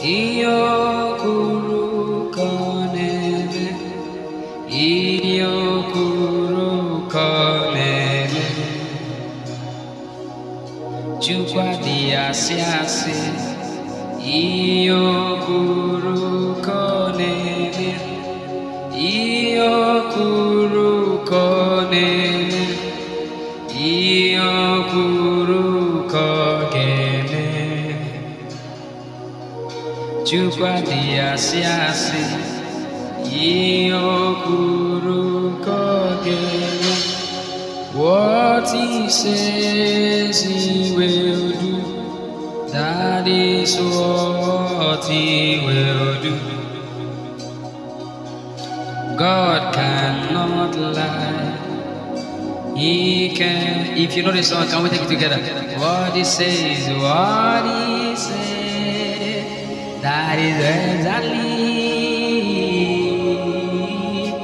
Iyo kuru koneme, iyo kuru koneme. Chukwa diasiasi, iyo kuru koneme, iyo kuru koneme, iyo kuru koneme. Chukwa diasiasi, iyo kuru koneme. What he says he will do, that is what he will do. God cannot lie. He can. If you know the song, can we take it together? What he says, that is exactly